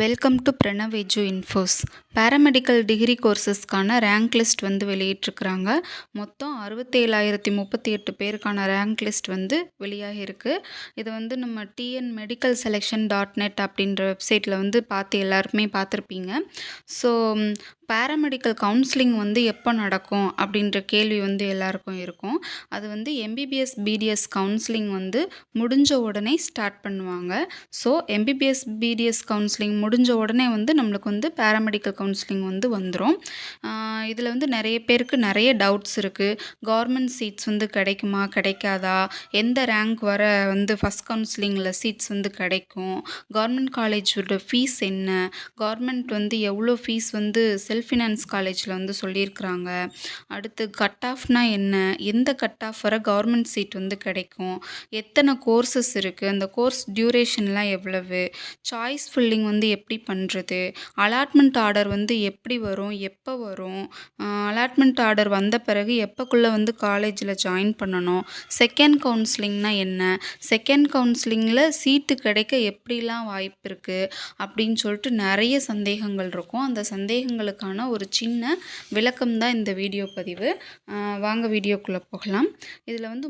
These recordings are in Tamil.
Welcome to Pranav edu infos. Paramedical degree கோர்சஸ்க்கான ரேங்க் லிஸ்ட் வந்து வெளியிட்டிருக்கிறாங்க. மொத்தம் 67,038 பேருக்கான ரேங்க் லிஸ்ட் வந்து வெளியாகிருக்கு. இது வந்து நம்ம tnmedicalselection.net அப்படின்ற வெப்சைட்டில் வந்து எல்லாருமே பார்த்துருப்பீங்க. ஸோ பேராமெடிக்கல் கவுன்சிலிங் வந்து எப்போ நடக்கும் அப்படின்ற கேள்வி வந்து எல்லாருக்கும் இருக்கும். அது வந்து எம்பிபிஎஸ் பிடிஎஸ் கவுன்சிலிங் வந்து முடிஞ்ச உடனே ஸ்டார்ட் பண்ணுவாங்க. ஸோ எம்பிபிஎஸ் பிடிஎஸ் கவுன்சிலிங் முடிஞ்ச உடனே வந்து நம்மளுக்கு வந்து பேராமெடிக்கல் கவுன்சிலிங் வந்து வந்துடும். இதில் வந்து நிறைய பேருக்கு நிறைய டவுட்ஸ் இருக்குது. கவர்மெண்ட் சீட்ஸ் வந்து கிடைக்குமா கிடைக்காதா, எந்த ரேங்க் வர வந்து ஃபஸ்ட் கவுன்சிலிங்கில் சீட்ஸ் வந்து கிடைக்கும், கவர்மெண்ட் காலேஜோட ஃபீஸ் என்ன, கவர்மெண்ட் வந்து எவ்வளோ ஃபீஸ் வந்து செல்ஃப் ஃபினான்ஸ் காலேஜில் வந்து சொல்லியிருக்கிறாங்க, அடுத்து கட் ஆஃப்னா என்ன, எந்த கட் ஆஃப் வர கவர்மெண்ட் சீட் வந்து கிடைக்கும், எத்தனை கோர்சஸ் இருக்குது, அந்த கோர்ஸ் டியூரேஷன்லாம் எவ்வளவு, சாய்ஸ் ஃபில்லிங் வந்து எப்படி பண்ணுறது, அலாட்மெண்ட் ஆர்டர் வந்து எப்படி வரும், எப்போ வரும், அலாட்மெண்ட் ஆர்டர் வந்த பிறகு எப்போக்குள்ளே வந்து காலேஜில் ஜாயின் பண்ணணும், செகண்ட் கவுன்சிலிங்னா என்ன, செகண்ட் கவுன்சிலிங்கில் சீட்டு கிடைக்க எப்படிலாம் வாய்ப்பு இருக்குது அப்படின்னு சொல்லிட்டு நிறைய சந்தேகங்கள் இருக்கும். அந்த சந்தேகங்களுக்கான ஒரு சின்ன விளக்கம் தான் இந்த வீடியோ பதிவு. வாங்க வீடியோக்குள்ளே போகலாம். இதில் வந்து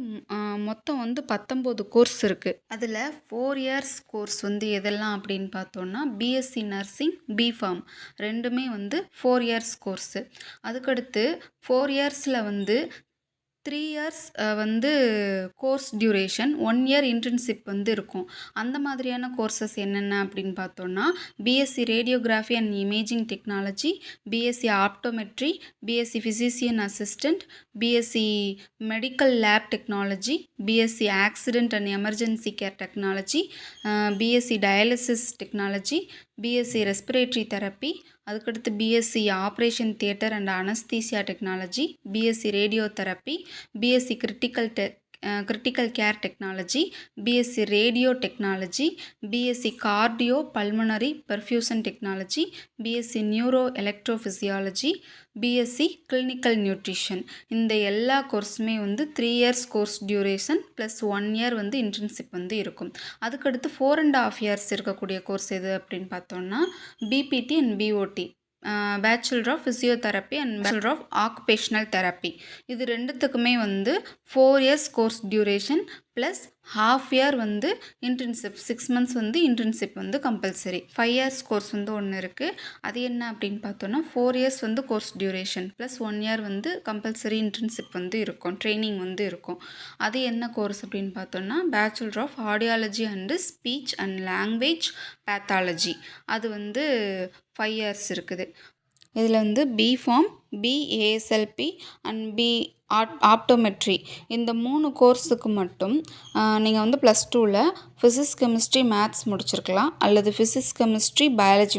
மொத்தம் வந்து 19 கோர்ஸ் இருக்குது. அதில் 4 இயர்ஸ் கோர்ஸ் வந்து எதெல்லாம் அப்படின்னு பார்த்தோன்னா பிஎஸ்சி நர்சிங், பிஃபார்ம் ரெண்டுமே வந்து 4 இயர்ஸ் கோர்ஸு. அதுக்கடுத்து 4 இயர்ஸில் வந்து 3 இயர்ஸ் வந்து கோர்ஸ் டியூரேஷன், 1 இயர் இன்டர்ன்ஷிப் வந்து இருக்கும். அந்த மாதிரியான கோர்சஸ் என்னென்ன அப்படின்னு பார்த்தோன்னா BSc radiography and imaging technology, BSc optometry, BSc physician assistant, BSc medical lab technology, BSc accident and emergency care technology, BSc dialysis technology, BSc respiratory therapy, அதுக்கடுத்து BSc operation theatre and anaesthesia technology, BSc radio therapy, BSc critical care technology, BSc radio technology, BSc cardio pulmonary perfusion technology, BSc neuro electrophysiology, BSc clinical nutrition. இந்த எல்லா கோர்ஸுமே வந்து 3 years course duration plus 1 year வந்து இன்டர்ன்ஷிப் வந்து இருக்கும். அதுக்கடுத்து 4.5 இயர்ஸ் இருக்கக்கூடிய கோர்ஸ் எது அப்படின்னு பார்த்தோன்னா BPT and BOT, bachelor of physiotherapy and bachelor of occupational therapy. இது ரெண்டுத்துக்குமே வந்து 4 years course duration plus ½ year வந்து இன்டர்ன்ஷிப், 6 மந்த்ஸ் வந்து இன்டர்ன்ஷிப் வந்து கம்பல்சரி. 5 இயர்ஸ் கோர்ஸ் வந்து ஒன்று இருக்குது. அது என்ன அப்படின்னு பார்த்தோன்னா 4 இயர்ஸ் வந்து கோர்ஸ் டியூரேஷன் ப்ளஸ் 1 இயர் வந்து கம்பல்சரி இன்டர்ன்ஷிப் வந்து இருக்கும், ட்ரைனிங் வந்து இருக்கும். அது என்ன கோர்ஸ் அப்படின்னு பார்த்தோன்னா bachelor of audiology and speech and language pathology. அது வந்து 5 இயர்ஸ் இருக்குது. இதில் வந்து பிஃபார்ம், பிஏஎஸ்எல்பி அண்ட் ஆப்டோமெட்ரி இந்த 3 கோர்ஸுக்கு மட்டும் நீங்கள் வந்து +2ல் ஃபிசிக்ஸ் கெமிஸ்ட்ரி மேத்ஸ் முடிச்சிருக்கலாம், அல்லது ஃபிசிக்ஸ் கெமிஸ்ட்ரி பயாலஜி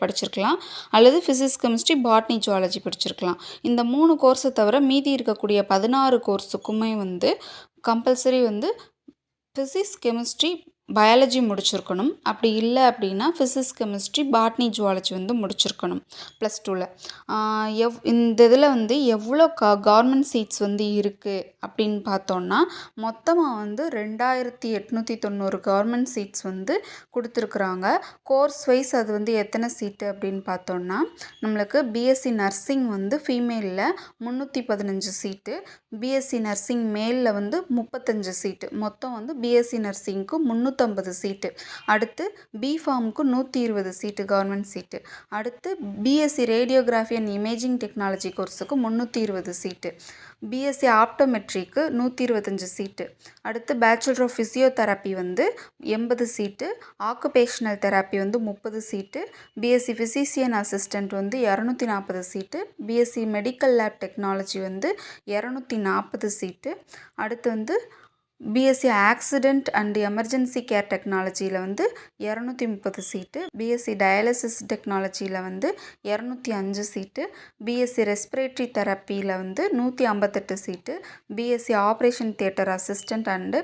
படிச்சிருக்கலாம், அல்லது ஃபிசிக்ஸ் கெமிஸ்ட்ரி பாட்னி ஜுவாலஜி படிச்சிருக்கலாம். இந்த 3 கோர்ஸை தவிர மீதி இருக்கக்கூடிய 16 கோர்ஸுக்குமே வந்து கம்பல்சரி வந்து ஃபிசிக்ஸ் கெமிஸ்ட்ரி பயாலஜி முடிச்சிருக்கணும். அப்படி இல்லை அப்படின்னா ஃபிசிக்ஸ் கெமிஸ்ட்ரி பாட்னி ஜுவாலஜி வந்து முடிச்சிருக்கணும் +2ல். இந்த இதில் வந்து எவ்வளோ கவர்மெண்ட் சீட்ஸ் வந்து இருக்குது அப்படின்னு பார்த்தோன்னா மொத்தமாக வந்து 2890 கவர்மெண்ட் சீட்ஸ் வந்து கொடுத்துருக்குறாங்க. கோர்ஸ் வைஸ் அது வந்து எத்தனை சீட்டு அப்படின்னு பார்த்தோன்னா நம்மளுக்கு பிஎஸ்சி நர்சிங் வந்து ஃபீமேலில் 315 சீட்டு, பிஎஸ்சி நர்சிங் மேலில் வந்து 35 சீட்டு, மொத்தம் வந்து பிஎஸ்சி நர்சிங்க்கு 350 சீட்டு. அடுத்து பிஃபார்முக்கு 120 சீட்டு கவர்மெண்ட் சீட்டு. அடுத்து BSc radiography and imaging technology கோர்ஸுக்கு 320 சீட்டு, பிஎஸ்சி ஆப்டோமெட்ரிக்கு 125 சீட்டு. அடுத்து பேச்சுலர் ஆஃப் ஃபிசியோதெரப்பி வந்து 80 சீட்டு, ஆக்குபேஷனல் தெரப்பி வந்து 30 சீட்டு, பிஎஸ்சி ஃபிசிஷியன் அசிஸ்டண்ட் வந்து 240 சீட்டு, பிஎஸ்சி மெடிக்கல் லேப் டெக்னாலஜி வந்து 240 சீட்டு. அடுத்து வந்து BSc accident and emergency care டெக்னாலஜியில் வந்து 230 சீட்டு, பிஎஸ்சி டயாலிசிஸ் டெக்னாலஜியில் வந்து 205 சீட்டு, பிஎஸ்சி ரெஸ்பிரேட்டரி தெரப்பியில் வந்து 158 seat, BSc operation theatre assistant and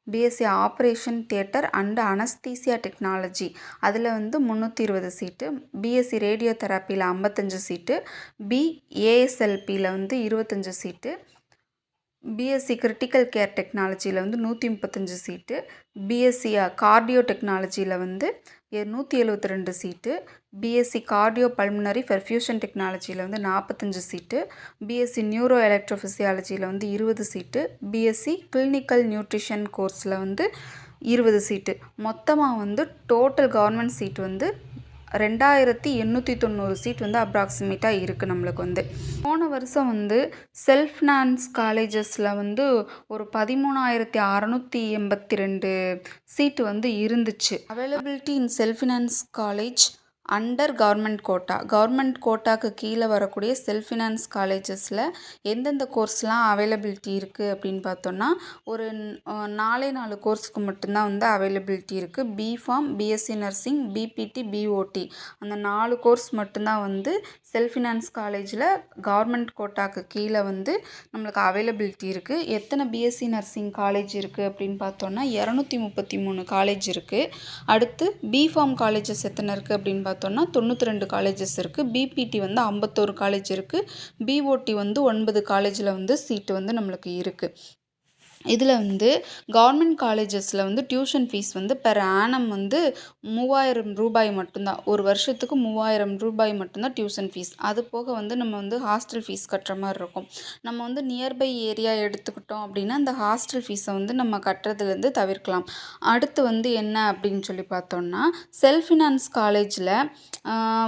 BSc operation theatre and anaesthesia technology அதில் வந்து 320 சீட்டு, பிஎஸ்சி ரேடியோ தெரப்பியில் 55 சீட்டு, பிஏஎஸ்எல்பியில் வந்து 25 சீட்டு, பிஎஸ்சி கிரிட்டிக்கல் கேர் டெக்னாலஜியில் வந்து 135 சீட்டு, பிஎஸ்சி கார்டியோ டெக்னாலஜியில் வந்து 172 சீட்டு, பிஎஸ்சி கார்டியோ பல்மனரி பெர்ஃபியூஷன் டெக்னாலஜியில் வந்து 45 சீட்டு, பிஎஸ்சி நியூரோ எலக்ட்ரோஃபிசியாலஜியில் வந்து 20 சீட்டு, பிஎஸ்சி கிளினிக்கல் நியூட்ரிஷன் கோர்ஸில் வந்து 20 சீட்டு. மொத்தமாக வந்து டோட்டல் கவர்மெண்ட் சீட் வந்து 2890 சீட் வந்து அப்ராக்சிமேட்டாக இருக்குது நம்மளுக்கு வந்து. போன வருஷம் வந்து செல்ஃப் ஃபினான்ஸ் காலேஜஸில் வந்து ஒரு 13,682 சீட்டு வந்து இருந்துச்சு. Availability in self finance college under government கோட்டாக்கு கீழே வரக்கூடிய செல்ஃப் ஃபினான்ஸ் காலேஜஸில் எந்தெந்த கோர்ஸ்லாம் அவைலபிலிட்டி இருக்குது அப்படின்னு பார்த்தோன்னா ஒரு 4 கோர்ஸுக்கு மட்டும்தான் வந்து அவைலபிலிட்டி இருக்குது. B Pharm, BSc nursing, BPT, BOT அந்த 4 கோர்ஸ் மட்டும்தான் வந்து செல்ஃப் ஃபினான்ஸ் காலேஜில் கவர்மெண்ட் கோட்டாக்கு கீழே வந்து நம்மளுக்கு அவைலபிலிட்டி இருக்குது. எத்தனை பிஎஸ்சி நர்சிங் காலேஜ் இருக்குது அப்படின்னு பார்த்தோன்னா 233 காலேஜ் இருக்குது. அடுத்து பிஃபார்ம் காலேஜஸ் எத்தனை இருக்குது அப்படின்னு பார்த்தோன்னா 92 காலேஜஸ் இருக்குது. பிபிடி வந்து 51 காலேஜ் இருக்குது. பிஓடி வந்து 9 காலேஜில் வந்து சீட்டு வந்து நம்மளுக்கு இருக்குது. இதில் வந்து கவர்மெண்ட் காலேஜஸில் வந்து டியூஷன் ஃபீஸ் வந்து பெர் ஆனம் வந்து 3000 ரூபாய் மட்டும்தான். ஒரு வருஷத்துக்கு 3000 ரூபாய் மட்டும்தான் டியூஷன் ஃபீஸ். அது போக வந்து நம்ம வந்து ஹாஸ்டல் ஃபீஸ் கட்டுற மாதிரி இருக்கும். நம்ம வந்து நியர்பை ஏரியா எடுத்துக்கிட்டோம் அப்படின்னா அந்த ஹாஸ்டல் ஃபீஸை வந்து நம்ம கட்டுறதுலேருந்து தவிர்க்கலாம். அடுத்து வந்து என்ன அப்படின்னு சொல்லி பார்த்தோம்னா செல்ஃப் ஃபினான்ஸ் காலேஜில்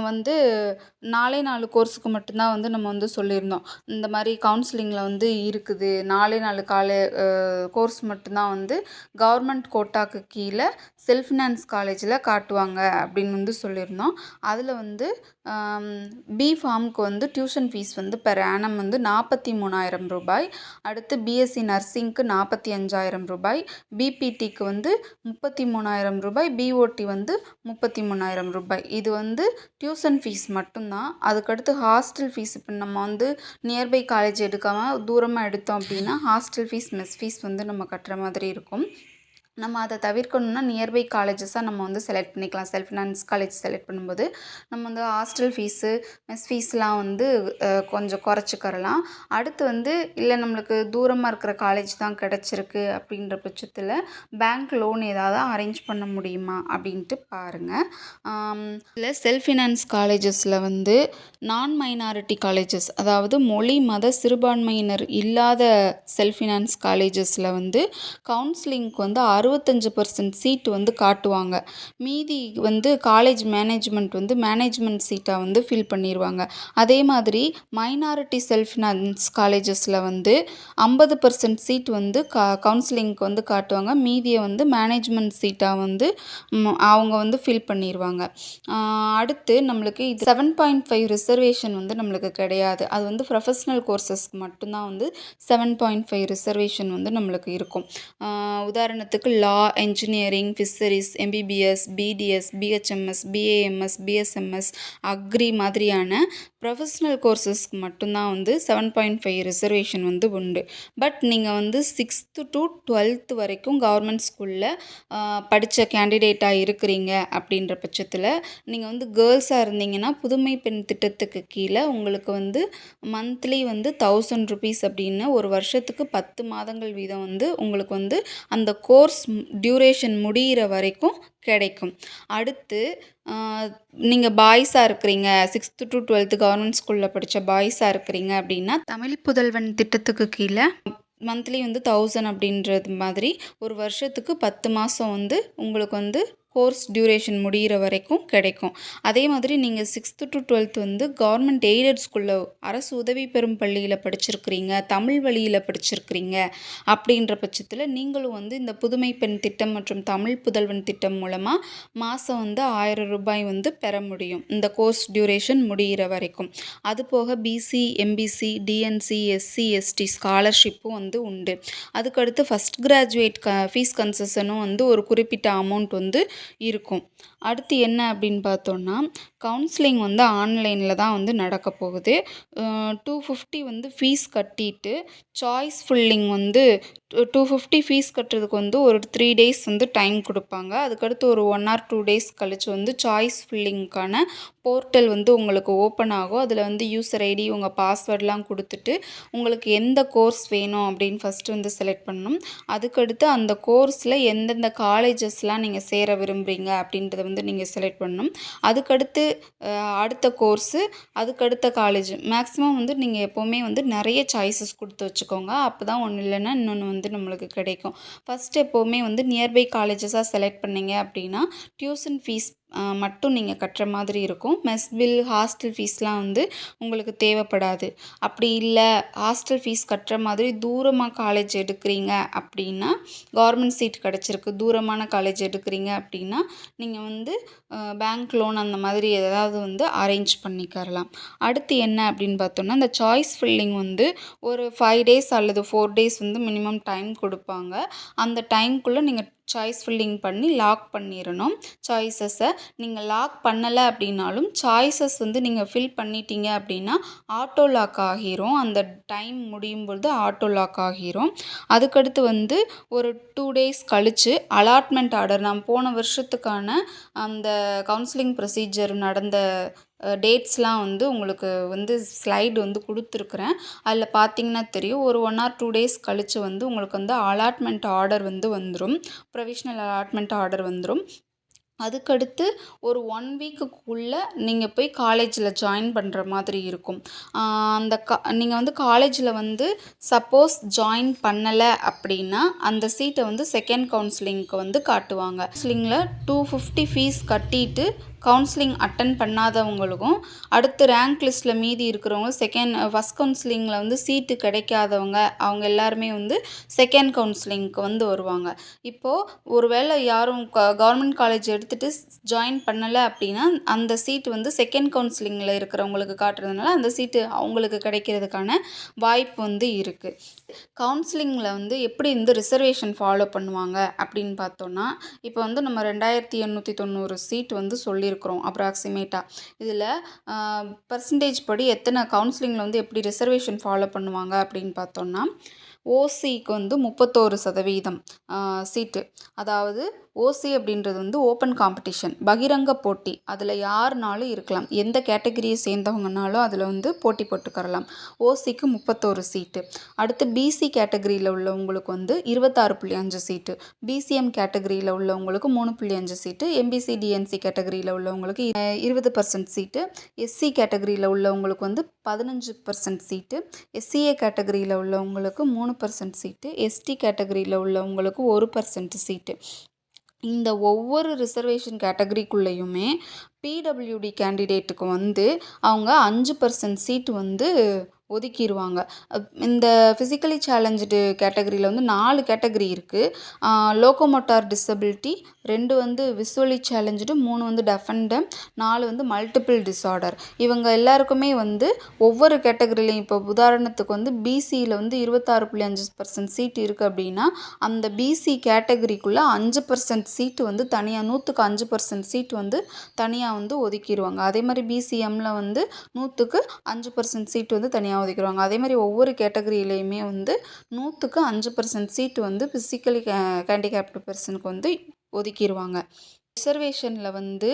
வந்து 4 கோர்ஸுக்கு மட்டும்தான் வந்து நம்ம வந்து சொல்லியிருந்தோம். இந்த மாதிரி கவுன்சிலிங்கில் வந்து இருக்குது 4 கோர்ஸ் மட்டும்தான் வந்து கவர்மெண்ட் கோட்டாக்கு கீழே செல்ஃப் ஃபினான்ஸ் காலேஜில் காட்டுவாங்க அப்படின்னு வந்து சொல்லியிருந்தோம். அதில் வந்து பிஃபார்முக்கு வந்து டியூஷன் ஃபீஸ் வந்து பெர் ஆனம் வந்து 43,000 ரூபாய். அடுத்து பிஎஸ்சி நர்சிங்க்கு 45,000 ரூபாய், பிபிடிக்கு வந்து 33,000 ரூபாய், பிஓடி வந்து 33,000 ரூபாய். இது வந்து டியூஷன் ஃபீஸ் மட்டும்தான். அதுக்கடுத்து ஹாஸ்டல் ஃபீஸ் இப்போ நம்ம வந்து நியர்பை காலேஜ் எடுக்காமல் தூரமாக எடுத்தோம் அப்படின்னா ஹாஸ்டல் ஃபீஸ், மெஸ் ஃபீஸ் வந்து நம்ம கட்டுற மாதிரி இருக்கும். நம்ம அதை தவிர்க்கணும்னா நியர்பை காலேஜஸாக நம்ம வந்து செலக்ட் பண்ணிக்கலாம். செல்ஃப் ஃபினான்ஸ் காலேஜ் செலக்ட் பண்ணும்போது நம்ம வந்து ஹாஸ்டல் ஃபீஸு, மெஸ் ஃபீஸ்லாம் வந்து கொஞ்சம் குறைச்சிக்கிறலாம். அடுத்து வந்து இல்லை நம்மளுக்கு தூரமாக இருக்கிற காலேஜ் தான் கிடச்சிருக்கு அப்படின்ற பட்சத்தில் பேங்க் லோன் ஏதாவது அரேஞ்ச் பண்ண முடியுமா அப்படின்ட்டு பாருங்கள். இல்லை செல்ஃப் ஃபினான்ஸ் காலேஜஸில் வந்து நான் மைனாரிட்டி காலேஜஸ், அதாவது மொழி மத சிறுபான்மையினர் இல்லாத செல்ஃப் ஃபினான்ஸ் காலேஜஸில் வந்து கவுன்சிலிங்க்கு வந்து 65% சீட்டு வந்து காட்டுவாங்க. மீதி வந்து காலேஜ் மேனேஜ்மெண்ட் வந்து மேனேஜ்மெண்ட் சீட்டாக வந்து ஃபில் பண்ணிடுவாங்க. அதே மாதிரி மைனாரிட்டி செல்ஃப் ஃபினான்ஸ் காலேஜஸில் வந்து 50% சீட் வந்து கவுன்சிலிங்க்கு வந்து காட்டுவாங்க. மீதியை வந்து மேனேஜ்மெண்ட் சீட்டாக வந்து அவங்க வந்து ஃபில் பண்ணிடுவாங்க. அடுத்து நம்மளுக்கு இது 7.5 ரிசர்வேஷன் வந்து நம்மளுக்கு கிடையாது. அது வந்து ப்ரொஃபஷ்னல் கோர்சஸ்க்கு மட்டும்தான் வந்து 7.5 ரிசர்வேஷன் வந்து நம்மளுக்கு இருக்கும். உதாரணத்துக்கு law, engineering, fisheries, MBBS, BDS, BHMS, BAMS, BSMS, agri மாதிரியான ப்ரொஃபஷ்னல் கோர்சஸ்க்கு மட்டும்தான் வந்து 7.5 ரிசர்வேஷன் வந்து உண்டு. பட் நீங்கள் வந்து 6th to 12th வரைக்கும் கவர்மெண்ட் ஸ்கூலில் படித்த கேண்டிடேட்டாக இருக்கிறீங்க அப்படின்ற பட்சத்தில் நீங்கள் வந்து கேர்ள்ஸாக இருந்தீங்கன்னா புதுமை பெண் திட்டத்துக்கு கீழே உங்களுக்கு வந்து மந்த்லி வந்து 1000 rupees அப்படின்னு ஒரு வருஷத்துக்கு 10 மாதங்கள் வீதம் வந்து உங்களுக்கு வந்து அந்த கோர்ஸ் டியூரேஷன் முடிகிற வரைக்கும் கிடைக்கும். அடுத்து நீங்கள் பாய்ஸாக இருக்கிறீங்க, 6th to 12th கவர்மெண்ட் ஸ்கூலில் படித்த பாய்ஸாக இருக்கிறீங்க அப்படின்னா தமிழ் புதல்வன் திட்டத்துக்கு கீழே மந்த்லி வந்து 1000 அப்படின்றது மாதிரி ஒரு வருஷத்துக்கு 10 மாதம் வந்து உங்களுக்கு வந்து கோர்ஸ் டியூரேஷன் முடிகிற வரைக்கும் கிடைக்கும். அதே மாதிரி நீங்கள் 6th to 12th வந்து கவர்மெண்ட் எய்டட் ஸ்கூலில் அரசு உதவி பெறும் பள்ளியில் படிச்சிருக்கிறீங்க, தமிழ் வழியில் படிச்சிருக்கிறீங்க அப்படின்ற பட்சத்தில் நீங்களும் வந்து இந்த புதுமை பெண் திட்டம் மற்றும் தமிழ் புதல்வன் திட்டம் மூலமாக மாதம் வந்து 1000 ரூபாய் வந்து பெற முடியும் இந்த கோர்ஸ் டியூரேஷன் முடிகிற வரைக்கும். அது போக BC, MBC, DNC, SC, ST ஸ்காலர்ஷிப்பும் வந்து உண்டு. அதுக்கடுத்து ஃபஸ்ட் கிராஜுவேட் ஃபீஸ் கன்செஷனும் வந்து ஒரு குறிப்பிட்ட அமௌண்ட் வந்து இருக்கும். அடுத்து என்ன அப்படின்னு பார்த்தோன்னா கவுன்சிலிங் வந்து ஆன்லைனில் தான் வந்து நடக்க போகுது. 250 வந்து ஃபீஸ் கட்டிட்டு சாய்ஸ் ஃபில்லிங் வந்து 250 ஃபீஸ் கட்டுறதுக்கு வந்து ஒரு 3 டேஸ் வந்து டைம் கொடுப்பாங்க. அதுக்கடுத்து ஒரு 1 ஆர் 2 டேஸ் கழிச்சு வந்து சாய்ஸ் ஃபில்லிங்க்கான போர்ட்டல் வந்து உங்களுக்கு ஓப்பன் ஆகும். அதில் வந்து யூசர் ஐடி உங்கள் பாஸ்வேர்ட்லாம் கொடுத்துட்டு உங்களுக்கு எந்த கோர்ஸ் வேணும் அப்படின்னு ஃபஸ்ட்டு வந்து செலக்ட் பண்ணணும். அதுக்கடுத்து அந்த கோர்ஸில் எந்தெந்த காலேஜஸ்லாம் நீங்கள் சேர விரும்புகிறீங்க அப்படின்றத வந்து நீங்கள் செலக்ட் பண்ணணும். அதுக்கடுத்து அடுத்த கோர்ஸு, அதுக்கடுத்த காலேஜ் மேக்ஸிமம் வந்து நீங்கள் எப்போவுமே வந்து நிறைய சாய்ஸஸ் கொடுத்து வச்சுக்கோங்க. அப்போ தான் ஒன்று இல்லைன்னா இன்னொன்று வந்து நம்மளுக்கு கிடைக்கும். ஃபஸ்ட்டு எப்போவுமே வந்து நியர்பை காலேஜஸாக செலக்ட் பண்ணீங்க அப்படின்னா டியூஷன் ஃபீஸ் மட்டும் நீங்கள் கட்டுற மாதிரி இருக்கும். மெஸ் பில், ஹாஸ்டல் ஃபீஸ்லாம் வந்து உங்களுக்கு தேவைப்படாது. அப்படி இல்லை ஹாஸ்டல் ஃபீஸ் கட்டுற மாதிரி தூரமாக காலேஜ் எடுக்கிறீங்க அப்படின்னா, கவர்மெண்ட் சீட் கிடச்சிருக்கு, தூரமான காலேஜ் எடுக்கிறீங்க அப்படின்னா நீங்கள் வந்து பேங்க் லோன் அந்த மாதிரி ஏதாவது வந்து அரேஞ்ச் பண்ணிக்கரலாம். அடுத்து என்ன அப்படின்னு பார்த்தோம்னா, இந்த சாய்ஸ் ஃபில்லிங் வந்து ஒரு 5 டேஸ் அல்லது 4 டேஸ் வந்து மினிமம் டைம் கொடுப்பாங்க. அந்த டைம்குள்ளே நீங்கள் சாய்ஸ் ஃபில்லிங் பண்ணி லாக் பண்ணிடணும். சாய்ஸஸை நீங்கள் லாக் பண்ணலை அப்படின்னாலும் சாய்ஸஸ் வந்து நீங்கள் ஃபில் பண்ணிட்டீங்க அப்படின்னா ஆட்டோ லாக் ஆகிரும். அந்த டைம் முடியும் பொழுது ஆட்டோ லாக் ஆகிரும். அதுக்கடுத்து வந்து ஒரு 2 டேஸ் கழித்து அலாட்மெண்ட் ஆர்டர், நான் போன வருஷத்துக்கான அந்த கவுன்சிலிங் ப்ரொசீஜர் நடந்த டேட்ஸ்லாம் வந்து உங்களுக்கு வந்து ஸ்லைடு வந்து கொடுத்துருக்குறேன். அதில் பார்த்தீங்கன்னா தெரியும். ஒரு 1 ஆர் 2 டேஸ் கழித்து வந்து உங்களுக்கு வந்து அலாட்மெண்ட் ஆர்டர் வந்து வந்துடும். ப்ரொவிஷ்னல் அலாட்மெண்ட் ஆர்டர் வந்துடும். அதுக்கடுத்து ஒரு 1 வீக்குக்குள்ளே நீங்கள் போய் காலேஜில் ஜாயின் பண்ணுற மாதிரி இருக்கும். அந்த நீங்கள் வந்து காலேஜில் வந்து சப்போஸ் ஜாயின் பண்ணலை அப்படின்னா அந்த சீட்டை வந்து செகண்ட் கவுன்சிலிங்க்கு வந்து காட்டுவாங்க. கவுன்சிலிங்கில் 250 ஃபீஸ் கட்டிட்டு கவுன்சிலிங் அட்டன் பண்ணாதவங்களுக்கும் அடுத்து ரேங்க் லிஸ்ட்டில் மீதி இருக்கிறவங்க ஃபஸ்ட் கவுன்சிலிங்கில் வந்து சீட்டு கிடைக்காதவங்க அவங்க எல்லாருமே வந்து செகண்ட் கவுன்சிலிங்க்கு வந்து வருவாங்க. இப்போது ஒருவேளை யாரும் கவர்மெண்ட் காலேஜ் எடுத்துகிட்டு ஜாயின் பண்ணலை அப்படின்னா அந்த சீட்டு வந்து செகண்ட் கவுன்சிலிங்கில் இருக்கிறவங்களுக்கு காட்டுறதுனால அந்த சீட்டு அவங்களுக்கு கிடைக்கிறதுக்கான வாய்ப்பு வந்து இருக்குது. கவுன்சிலிங்கில் வந்து எப்படி வந்து ரிசர்வேஷன் ஃபாலோ பண்ணுவாங்க அப்படின்னு பார்த்தோன்னா, இப்போ வந்து நம்ம 2890 சீட் வந்து சொல்லியிருக்கிறோம் அப்ராக்சிமேட்டாக. இதில் பர்சன்டேஜ் படி எத்தனை கவுன்சிலிங்கில் வந்து எப்படி ரிசர்வேஷன் ஃபாலோ பண்ணுவாங்க அப்படின்னு பார்த்தோன்னா, ஓசிக்கு வந்து 31% சீட்டு. அதாவது ஓசி அப்படின்றது வந்து ஓப்பன் காம்படிஷன், பகிரங்க போட்டி. அதில் யாருனாலும் இருக்கலாம், எந்த கேட்டகரியை சேர்ந்தவங்கனாலும் அதில் வந்து போட்டி போட்டுக்கரலாம். ஓசிக்கு 31 சீட்டு. அடுத்து பிசி கேட்டகரியில் உள்ளவங்களுக்கு வந்து 26.5 சீட்டு. பிசிஎம் கேட்டகரியில் உள்ளவங்களுக்கு 3.5 சீட்டு. எம்பிசி டிஎன்சி கேட்டகரியில் உள்ளவங்களுக்கு 20% சீட்டு. எஸ்சி கேட்டகரியில் உள்ளவங்களுக்கு வந்து 15% சீட்டு. எஸ்சிஏ கேட்டகரியில் உள்ளவங்களுக்கு 3% சீட்டு. எஸ்டி கேட்டகரியில் உள்ளவங்களுக்கு 1% சீட்டு. இந்த ஒவ்வொரு ரிசர்வேஷன் கேட்டகரிக்குள்ளேயுமே பிடபிள்யூடி கேண்டிடேட்டுக்கு வந்து அவங்க 5% சீட்டு வந்து ஒதுக்கிடுவாங்க. இந்த ஃபிசிக்கலி சேலஞ்சு கேட்டகரியில் வந்து 4 கேட்டகரி இருக்குது. லோக்கோமோட்டார் டிசபிலிட்டி, 2 வந்து விசுவலி சேலஞ்சு, 3 வந்து டெஃப் அண்ட் டம்ப், 4 வந்து மல்டிபிள் டிஸார்டர். இவங்க எல்லாருக்குமே வந்து ஒவ்வொரு கேட்டகரியிலையும் இப்போ உதாரணத்துக்கு வந்து பிசியில் வந்து 26.5% சீட்டு இருக்குது அப்படின்னா அந்த பிசி கேட்டகரிக்குள்ளே 5% சீட்டு வந்து தனியாக 100க்கு 5% சீட்டு வந்து தனியாக வந்து ஒதுக்கிடுவாங்க. அதே மாதிரி பிசிஎம்மில் வந்து 100க்கு 5% சீட்டு வந்து தனியாக ஒதுக்கிடுவாங்க. அதே மாதிரி ஒவ்வொரு கேட்டகரியிலையுமே வந்து 100க்கு 5% சீட்டு வந்து ஃபிசிக்கலி ஹேண்டிகேப்டு பர்சனுக்கு வந்து ஒதுக்கிடுவாங்க. ரிசர்வேஷனில் வந்து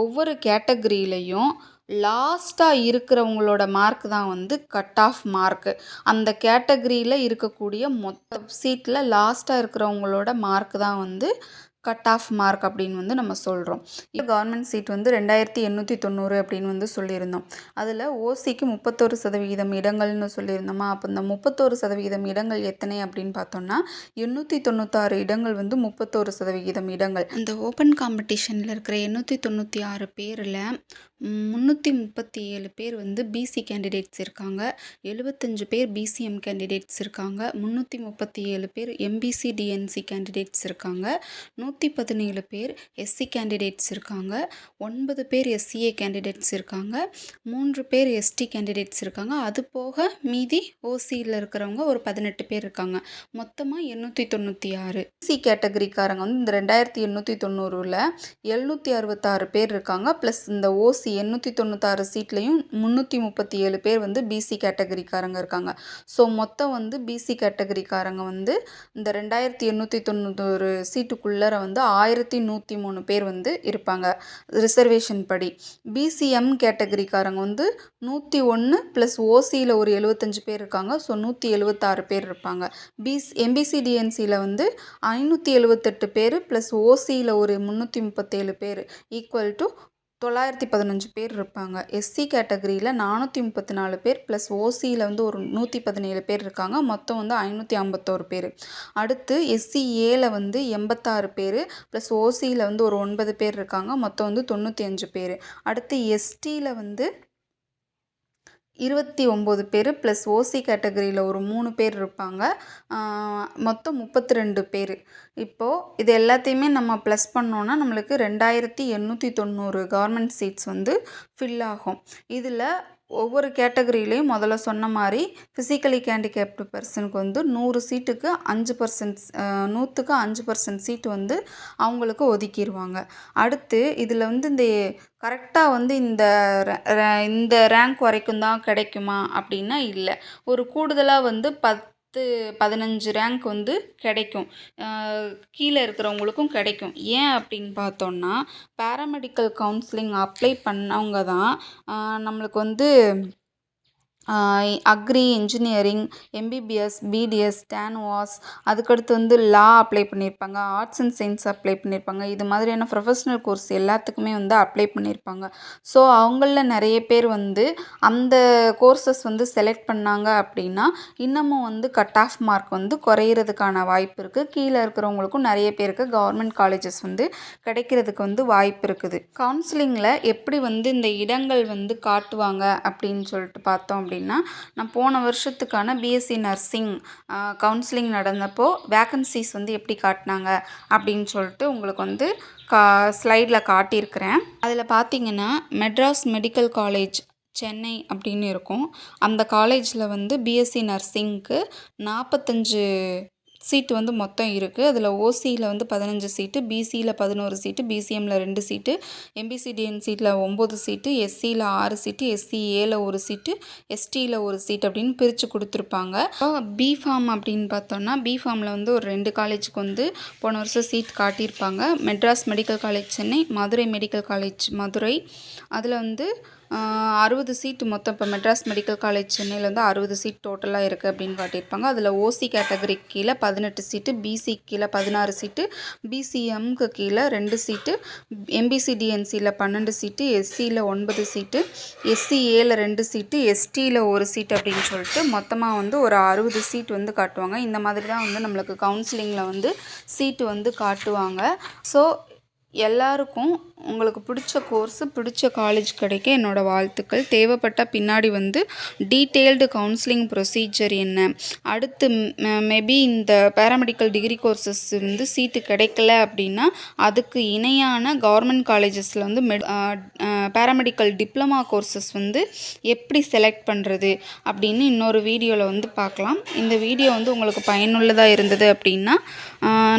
ஒவ்வொரு கேட்டகரியிலையும் லாஸ்ட்டாக இருக்கிறவங்களோட மார்க் தான் வந்து கட் ஆஃப் மார்க்கு. அந்த கேட்டகரியில் இருக்கக்கூடிய மொத்த சீட்டில் லாஸ்ட்டாக இருக்கிறவங்களோட மார்க் தான் வந்து கட் ஆஃப் மார்க் அப்படின்னு வந்து நம்ம சொல்கிறோம். இப்போ கவர்மெண்ட் சீட் வந்து 2890 அப்படின்னு வந்து சொல்லியிருந்தோம். அதில் ஓசிக்கு 31% இடங்கள்னு சொல்லியிருந்தோமா. அப்போ இந்த 31% இடங்கள் எத்தனை அப்படின்னு பார்த்தோம்னா 896 இடங்கள் வந்து 31% இடங்கள். அந்த ஓப்பன் காம்படிஷனில் இருக்கிற 896 பேரில் 337 பேர் வந்து பிசி கேண்டிடேட்ஸ் இருக்காங்க, 75 பேர் பிசிஎம் கேண்டிடேட்ஸ் இருக்காங்க, 337 பேர் எம்பிசி டிஎன்சி கேண்டிடேட்ஸ் இருக்காங்க, 117 பேர் எஸ்சி கேண்டிடேட்ஸ் இருக்காங்க, 9 பேர் எஸ்சிஏ கேண்டிடேட்ஸ் இருக்காங்க, 3 பேர் எஸ்டி கேண்டிடேட்ஸ் இருக்காங்க. அது போக மீதி ஓசியில் இருக்கிறவங்க ஒரு 18 பேர் இருக்காங்க. மொத்தமாக 896. எஸ்சி கேட்டகரிக்காரங்க வந்து இந்த 2890ல் 766 பேர் இருக்காங்க. ப்ளஸ் இந்த ஓசி 896 சீட்லேயும் 337 பேர் வந்து பிசி கேட்டகரிக்காரங்க இருக்காங்க. ஸோ மொத்தம் வந்து பிசி கேட்டகரிக்காரங்க வந்து இந்த 2890 சீட்டுக்குள்ளே வந்து 1103 பேர் வந்து இருப்பாங்க ரிசர்வேஷன் படி. பிசிஎம் கேட்டகரிக்காரங்க வந்து 101 ப்ளஸ் ஓசியில் ஒரு 75 பேர் இருக்காங்க. ஸோ 176 பேர் இருப்பாங்க. எம்பிசிடிஎன்சியில் வந்து 578 பேர் ப்ளஸ் ஓசியில் ஒரு 337 பேர் ஈக்குவல் டு 915 பேர் இருப்பாங்க. எஸ்சி கேட்டகரியில் 434 பேர் ப்ளஸ் ஓசியில் வந்து ஒரு 117 பேர் இருக்காங்க. மொத்தம் வந்து 551 பேர். அடுத்து எஸ்சிஏல வந்து 86 பேர் ப்ளஸ் ஓசியில் வந்து ஒரு 9 பேர் இருக்காங்க. மொத்தம் வந்து 95 பேர். அடுத்து எஸ்டியில் வந்து 29 பேர் ப்ளஸ் ஓசி கேட்டகரியில் ஒரு 3 பேர் இருப்பாங்க. மொத்தம் 32 பேர். இப்போது இது எல்லாத்தையுமே நம்ம ப்ளஸ் பண்ணோன்னா நம்மளுக்கு 2890 கவர்மெண்ட் சீட்ஸ் வந்து ஃபில் ஆகும். இதில் ஒவ்வொரு கேட்டகரியிலையும் முதல்ல சொன்ன மாதிரி ஃபிசிக்கலி ஹேண்டிகேப்டு பர்சனுக்கு வந்து 100 சீட்டுக்கு 5%, 100க்கு 5% சீட்டு வந்து அவங்களுக்கு ஒதுக்கிடுவாங்க. அடுத்து இதில் வந்து இந்த கரெக்டாக வந்து இந்த ரேங்க் வரைக்கும் தான் கிடைக்குமா அப்படின்னா இல்லை. ஒரு கூடுதலாக வந்து 10-15 ரேங்க் வந்து கிடைக்கும். கீழே இருக்கிறவங்களுக்கும் கிடைக்கும். ஏன் அப்படின்னு பார்த்தோன்னா பேராமெடிக்கல் கவுன்சிலிங் அப்ளை பண்ணவங்க தான் நம்மளுக்கு வந்து அக்ரி, இன்ஜினியரிங், எம்பிபிஎஸ், பிடிஎஸ், ஸ்டான்வாஸ், அதுக்கடுத்து வந்து லா அப்ளை பண்ணியிருப்பாங்க, ஆர்ட்ஸ் அண்ட் சயின்ஸ் அப்ளை பண்ணியிருப்பாங்க. இது மாதிரியான ப்ரொஃபஷ்னல் கோர்ஸ் எல்லாத்துக்குமே வந்து அப்ளை பண்ணியிருப்பாங்க. ஸோ அவங்களில் நிறைய பேர் வந்து அந்த கோர்சஸ் வந்து செலக்ட் பண்ணாங்க அப்படின்னா இன்னமும் வந்து கட் ஆஃப் மார்க் வந்து குறையிறதுக்கான வாய்ப்பு இருக்குது. கீழே இருக்கிறவங்களுக்கும் நிறைய பேருக்கு கவர்மெண்ட் காலேஜஸ் வந்து கிடைக்கிறதுக்கு வந்து வாய்ப்பு இருக்குது. கவுன்சிலிங்கில் எப்படி வந்து இந்த இடங்கள் வந்து காட்டுவாங்க அப்படின்னு சொல்லிட்டு பார்த்தோம் அப்படின்னா, நான் போன வருஷத்துக்கான பிஎஸ்சி நர்சிங் கவுன்சிலிங் நடந்தப்போ வேக்கன்சிஸ் வந்து எப்படி காட்டினாங்க அப்படின்னு சொல்லிட்டு உங்களுக்கு வந்து ஸ்லைடில் காட்டியிருக்கிறேன். அதில் பார்த்தீங்கன்னா மெட்ராஸ் மெடிக்கல் காலேஜ் சென்னை அப்படின்னு இருக்கும். அந்த காலேஜில் வந்து பிஎஸ்சி நர்சிங்க்கு 45 சீட்டு வந்து மொத்தம் இருக்குது. அதில் ஓசியில் வந்து 15 சீட்டு, பிசியில் 11 சீட்டு, பிசிஎம்மில் 2 சீட்டு, எம்பிசிடிஎன்சியில் 9 சீட்டு, எஸ்சியில் 6 சீட்டு, எஸ்சிஏல 1 சீட்டு, எஸ்டியில் 1 சீட் அப்படின்னு பிரித்து கொடுத்துருப்பாங்க. பிஃபார்ம் அப்படின்னு பார்த்தோன்னா பிஃபார்மில் வந்து ஒரு 2 காலேஜுக்கு வந்து போன வருஷம் சீட் காட்டியிருப்பாங்க. Madras medical college Chennai, Madurai medical college Madurai. அதில் வந்து 60 சீட்டு மொத்தம். இப்போ மெட்ராஸ் மெடிக்கல் காலேஜ் சென்னையில் வந்து 60 சீட் டோட்டலாக இருக்குது அப்படின்னு காட்டியிருப்பாங்க. அதில் ஓசி கேட்டகரி கீழே 18 சீட்டு, பிசி கீழே 16 சீட்டு, பிசிஎம்க்கு கீழே 2 சீட்டு, எம்பிசிடிஎன்சியில் 12 சீட்டு, எஸ்சியில் 9 சீட்டு, எஸ்சிஏல 2 சீட்டு, எஸ்டியில் 1 சீட் அப்படின்னு சொல்லிட்டு மொத்தமாக வந்து ஒரு 60 சீட் வந்து காட்டுவாங்க. இந்த மாதிரி தான் வந்து நம்மளுக்கு கவுன்சிலிங்கில் வந்து சீட்டு வந்து காட்டுவாங்க. ஸோ எல்லாருக்கும் உங்களுக்கு பிடிச்ச கோர்ஸு பிடிச்ச காலேஜ் கிடைக்க என்னோடய வாழ்த்துக்கள். தேவைப்பட்ட பின்னாடி வந்து டீட்டெயில்டு கவுன்சிலிங் ப்ரொசீஜர் என்ன, அடுத்து மேபி இந்த பேராமெடிக்கல் டிகிரி கோர்சஸ் வந்து சீட்டு கிடைக்கல அப்படின்னா அதுக்கு இணையான கவர்மெண்ட் காலேஜஸில் வந்து பேராமெடிக்கல் டிப்ளமா கோர்சஸ் வந்து எப்படி செலக்ட் பண்ணுறது அப்படின்னு இன்னொரு வீடியோவில் வந்து பார்க்கலாம். இந்த வீடியோ வந்து உங்களுக்கு பயனுள்ளதாக இருந்தது அப்படின்னா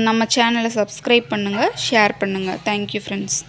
நம்ம சேனலை சப்ஸ்கிரைப் பண்ணுங்கள், ஷேர் பண்ணுங்கள். Thank you friends.